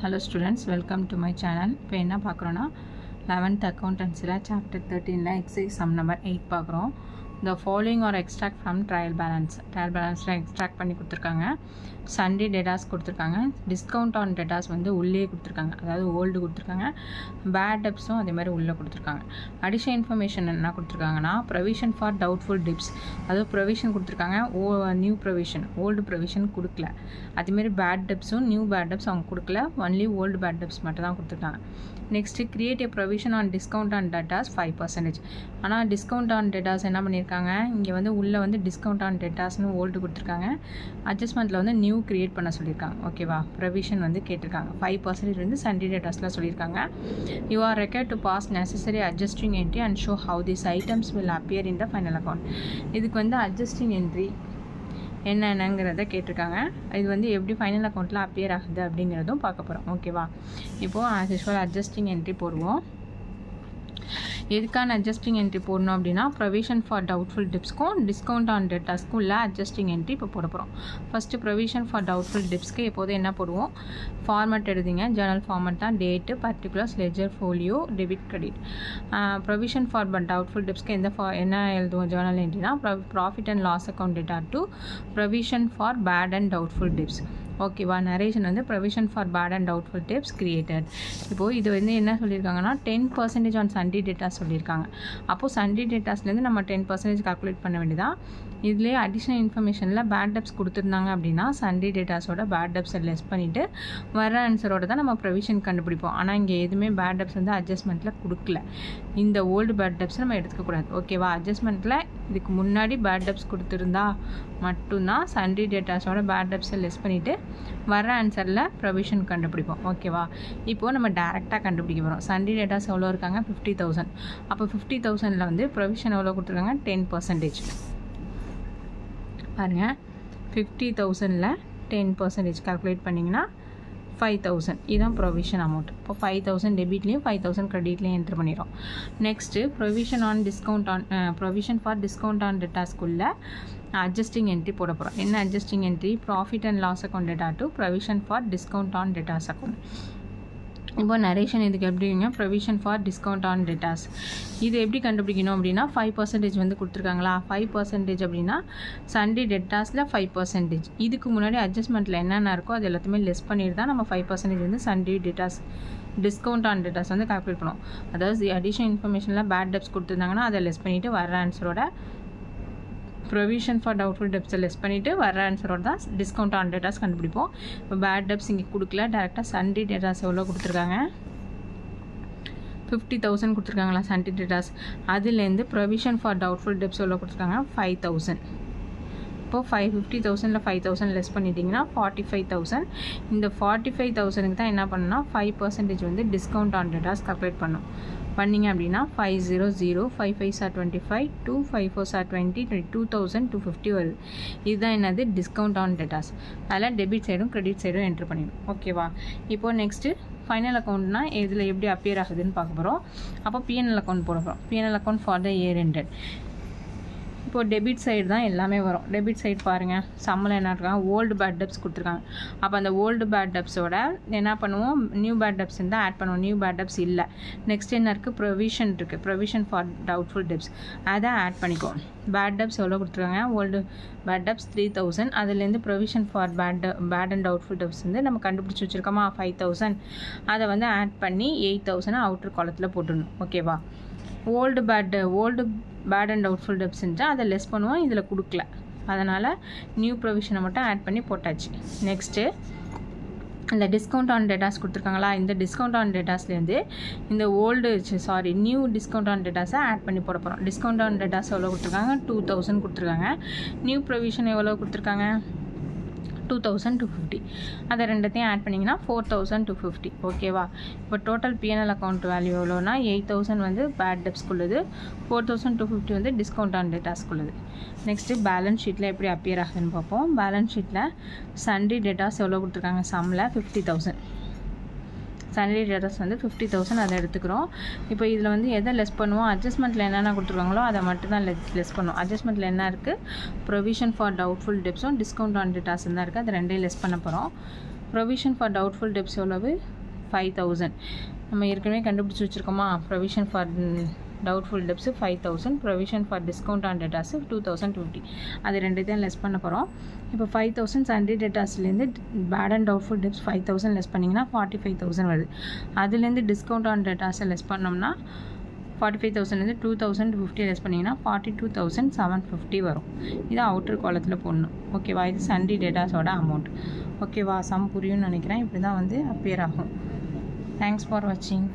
Hello students, welcome to my channel. இப்போ என்ன பார்க்குறோன்னா 11th accountancy chapter 13 exercise sum number 8 பார்க்குறோம். The following are extract from trial balance extract பண்ணி கொடுத்துருக்காங்க. Sunday datas கொடுத்துருக்காங்க. Discount on datas வந்து உள்ளே கொடுத்துருக்காங்க, அதாவது ஓல்டு கொடுத்துருக்காங்க. Bad debtsம் அதே மாதிரி உள்ளே கொடுத்துருக்காங்க. Additional information என்ன கொடுத்துருக்காங்கன்னா provision for doubtful debts, அதாவது provision கொடுத்துருக்காங்க. நியூ ப்ரொவிஷன், ஓல்டு ப்ரொவிஷன் கொடுக்கல. அதேமாரி பேட் டெப்ஸும் நியூ பேட் டெப்ஸ் அவங்க கொடுக்கல, ஒன்லி ஓல்டு பேட் டெப்ஸ் மட்டும் தான் கொடுத்துருக்காங்க. Next create A provision on discount on datas 5%. ஆனால் டிஸ்கவுண்ட் ஆன் டேட்டாஸ் என்ன பண்ணியிருக்காங்க, இங்கே வந்து உள்ளே வந்து டிஸ்கவுண்ட் ஆன் டேட்டாஸ்னு ஓல்டு கொடுத்துருக்காங்க. அட்ஜஸ்ட்மெண்ட்டில் வந்து நியூ கிரியேட் பண்ண சொல்லியிருக்காங்க. ஓகேவா, ப்ரொவிஷன் வந்து கேட்டிருக்காங்க. 5% வந்து சண்டே டேட்டாஸில் சொல்லியிருக்காங்க. You are required to pass necessary adjusting entry and show how this items will appear in the final account. இதுக்கு வந்து அட்ஜஸ்டிங் என்ட்ரி என்னென்னங்கிறத கேட்டிருக்காங்க. இது வந்து எப்படி ஃபைனல் அக்கௌண்ட்டில் அப்பியர் ஆகுது அப்படிங்கிறதும் பார்க்க போகிறோம். ஓகேவா, இப்போது ஆஸ் யூஸ்வல் அட்ஜஸ்டிங் என்ட்ரி போடுவோம். எதுக்கான அட்ஜஸ்டிங் என்ட்ரி போடணும் அப்படின்னா ப்ரொவிஷன் ஃபார் டவுட்ஃபுல் டிப்ஸ்க்கும் டிஸ்கவுண்ட் ஆன் டேட்டாஸ்க்கும் உள்ள அட்ஜஸ்டிங் என்ட்ரி இப்போ போட போகிறோம். ஃபஸ்ட்டு ப்ரொவிஷன் ஃபார் டவுட்ஃபுல் டிப்ஸ்க்கு எப்போது என்ன போடுவோம், ஃபார்மேட் எழுதிங்க. ஜேர்னல் ஃபார்மேட் தான், date, particulars, ledger, folio, debit, credit. Provision for doubtful டிப்ஸ்க்கு என்ன எழுதுவோம் ஜேர்னல் என்ட்ரினா profit and loss account debtor to provision for bad and doubtful debts. ஓகேவா, நரேஷன் வந்து provision for bad and doubtful debts created. இப்போது இது வந்து என்ன சொல்லியிருக்காங்கன்னா 10% ஆன் சண்டே டேட்டாஸ் சொல்லியிருக்காங்க. அப்போது சண்டே டேட்டாஸ்லேருந்து நம்ம 10% கால்குலேட் பண்ண வேண்டியதான். இதுலேயே அடிஷ்னல் இன்ஃபர்மேஷனில் பேட் டெப்ஸ் கொடுத்துருந்தாங்க அப்படின்னா சண்டே டேட்டாஸோட பேட் டெப்ஸை லெஸ் பண்ணிவிட்டு வர ஆன்சரோட தான் நம்ம ப்ரொவிஷன் கண்டுபிடிப்போம். ஆனால் இங்கே எதுவுமே பேட் டெப்ஸ் வந்து அட்ஜஸ்ட்மெண்ட்டில் கொடுக்கல. இந்த ஓல்டு பேட் டெப்ஸ் நம்ம எடுத்துக்கக்கூடாது. ஓகேவா, அட்ஜஸ்ட்மெண்ட்டில் இதுக்கு முன்னாடி பேட் டெப்ஸ் கொடுத்துருந்தா மட்டும்தான் சண்டே டேட்டாஸோட பேட் டெப்ஸை லெஸ் பண்ணிவிட்டு வர ஆன்சரில் ப்ரொவிஷன் கண்டுபிடிப்போம். ஓகேவா, இப்போது நம்ம டேரெக்டாக கண்டுபிடிக்க போகிறோம். சண்டே டேட்டாஸ் எவ்வளோ இருக்காங்க, 50,000. அப்போ 50,000ல் வந்து ப்ரொவிஷன் எவ்வளோ கொடுத்துருக்காங்க, 10%. பாருங்கள், 50,000ல் 10% கால்குலேட் பண்ணிங்கன்னா 5,000. இதுதான் ப்ரொவிஷன் அமௌண்ட். இப்போ 5,000 டெபிட்லேயும் 5,000 கிரெடிட்லேயும் என்ட்ரு பண்ணிடுறோம். Next provision on discount on provision for discount on டேட்டாஸ்க்குள்ள அட்ஜஸ்டிங் என்ட்ரி போட போகிறோம். என்ன adjusting entry, profit and loss account debtor to provision for discount on debtors account. இப்போ நரேஷன் இதுக்கு எப்படிங்க, provision for discount on debtors. இது எப்படி கண்டுபிடிக்கணும் அப்படின்னா 5% வந்து கொடுத்துருக்காங்களா, 5% அப்படின்னா சண்டே டேட்டாஸில் 5%. இதுக்கு முன்னாடி அட்ஜஸ்ட்மெண்ட்டில் என்னென்ன இருக்கோ அது எல்லாத்தையுமே லெஸ் பண்ணிட்டு தான் நம்ம 5% வந்து Sunday datas discount on datas வந்து கால்குலேட் பண்ணுவோம். அதாவது அடிஷனல் இன்ஃபர்மேஷனில் பேட் டெப்ஸ் கொடுத்துருந்தாங்கன்னா அதை லெஸ் பண்ணிவிட்டு வர ஆன்சரோட ப்ரொவிஷன் ஃபார் டவுட்ஃபுல் டெப்ஸை லெஸ் பண்ணிவிட்டு வர ஆன்சரோட தான் டிஸ்கவுண்ட் ஆன் டேட்டாஸ் கண்டுபிடிப்போம். இப்போ பேட் டெப்ஸ் இங்கே கொடுக்கல, டேரெக்டாக சண்டே டேட்டாஸ் எவ்வளோ கொடுத்துருக்காங்க, 50,000 கொடுத்துருக்காங்களா சண்டே டேட்டாஸ். அதுலேருந்து ப்ரொவிஷன் ஃபார் டவுட்ஃபுல் டெப்ஸ் எவ்வளோ கொடுத்துருக்காங்க, 5,000. இப்போது 50,000ல் 5,000 லெஸ் பண்ணிட்டீங்கன்னா 45,000. இந்த 45,000க்கு தான் என்ன பண்ணணும்னா 5% வந்து டிஸ்கவுண்ட் ஆன் டேட்டாஸ் கால்குலேட் பண்ணணும். பண்ணிங்க அப்படின்னா 500, 5 5s are 25, 2 5 4s are 20, 22,250 வருது. இதுதான் என்னது, டிஸ்கவுண்ட் ஆன் டேட்டாஸ். அதில் டெபிட் சைடும் கிரெடிட் சைடும் என்ட்ரு பண்ணிடணும். ஓகேவா, இப்போது நெக்ஸ்ட்டு ஃபைனல் அக்கௌண்ட்னா இதில் எப்படி அப்பியர் ஆகுதுன்னு பார்க்க போகிறோம். அப்போ பிஎன்எல் அக்கௌண்ட் போட போகிறோம். PNL account for the year ended. இப்போது டெபிட் சைடு தான் எல்லாமே வரும். டெபிட் சைடு பாருங்கள், சம்மில் என்ன இருக்காங்க, ஓல்டு பேட் டெப்ஸ் கொடுத்துருக்காங்க. அப்போ அந்த ஓல்டு பேட் டெப்ஸோட என்ன பண்ணுவோம், நியூ பேட் டெப்ஸ் இருந்தால் ஆட் பண்ணுவோம். நியூ பேட் டெப்ஸ் இல்லை. நெக்ஸ்ட் என்ன இருக்குது, ப்ரொவிஷன் இருக்குது, ப்ரொவிஷன் ஃபார் டவுட்ஃபுல் டெப்ஸ், அதை ஆட் பண்ணிக்குவோம். பேட் டெப்ஸ் எவ்வளோ கொடுத்துருக்காங்க, ஓல்டு பேட் டெப்ஸ் 3,000. அதுலேருந்து provision for bad and doubtful debts வந்து நம்ம கண்டுபிடிச்சி வச்சுருக்கோமா 5,000. அதை வந்து ஆட் பண்ணி 8,000 அவுட்டர் காலத்தில் போட்டுடணும். ஓகேவா, old bad and doubtful debts இருந்தால் அதை லெஸ் பண்ணுவோம், இதில் கொடுக்கல. அதனால் நியூ ப்ரொவிஷனை மட்டும் ஆட் பண்ணி போட்டாச்சு. நெக்ஸ்ட்டு இந்த டிஸ்கவுண்ட் ஆன் டேட்டாஸ் கொடுத்துருக்காங்களா, இந்த டிஸ்கவுண்ட் ஆன் டேட்டாஸ்லேருந்து இந்த நியூ டிஸ்கவுண்ட் ஆன் டேட்டாஸை ஆட் பண்ணி போட போகிறோம். டிஸ்கவுண்ட் ஆன் டேட்டாஸ் எவ்வளோ கொடுத்துருக்காங்க, 2,000 கொடுத்துருக்காங்க. நியூ ப்ரொவிஷன் எவ்வளோ கொடுத்துருக்காங்க, 2,250. அதை ரெண்டுத்தையும் ஆட் பண்ணிங்கன்னா 4,250. ஓகேவா, இப்போ டோட்டல் பிஎன்எல் அக்கௌண்ட் வேல்யூ எவ்வளோனா 8,000 வந்து பேட் டெப்ஸ்க்குள்ளது, 4,250 வந்து டிஸ்கவுண்ட் ஆன் டேட்டாஸ்க்குள்ளது. நெக்ஸ்ட்டு பேலன்ஸ் ஷீட்டில் எப்படி அப்பியர் ஆகுதுன்னு பார்ப்போம். பேலன்ஸ் ஷீட்டில் சண்டே டேட்டாஸ் எவ்வளோ கொடுத்துருக்காங்க, சம்மில் 50,000. சண்டே டேட்டாஸ் வந்து 50,000 அதை எடுத்துக்கிறோம். இப்போ இதில் வந்து எதை லெஸ் பண்ணுவோம், அட்ஜஸ்ட்மெண்ட்டில் என்னென்ன கொடுத்துருக்காங்களோ அதை மட்டும் தான் லெஸ் பண்ணுவோம். அட்ஜஸ்ட்மெண்ட்டில் என்ன இருக்குது, ப்ரொவிஷன் ஃபார் டவுட்ஃபுல் டெப்ஸும் டிஸ்கவுண்ட் ஆன் டேட்டாஸ் தான் இருக்குது. அது ரெண்டையும் லெஸ் பண்ண போகிறோம். ப்ரொவிஷன் ஃபார் டவுட்ஃபுல் டெப்ஸ் எவ்வளவு 5000. நம்ம ஏற்கனவே கண்டுபிடிச்சி வச்சுருக்கோமா, provision for doubtful debts 5000, provision for discount on debtors 2050. அது ரெண்டுத்தையும் லெஸ் பண்ண போகிறோம். இப்போ 5000 சண்டே டேட்டாஸ்லேருந்து bad and doubtful debts 5000 less பண்ணிங்கன்னா 45000 வருது. அதுலேருந்து டிஸ்கவுண்ட் ஆன் டேட்டாஸை லெஸ் பண்ணோம்னா 45000லேருந்து 2050 லெஸ் பண்ணிங்கன்னா 42750 வரும். இது அவுட்டர் காலத்தில் போடணும். ஓகேவா? இது சண்டே டேட்டாஸோட அமௌண்ட். ஓகேவா? சம் புரியும்னு நினைக்கிறேன். இப்படி தான் வந்து அப்பியர் ஆகும். தேங்க்ஸ் ஃபார் வாட்சிங்.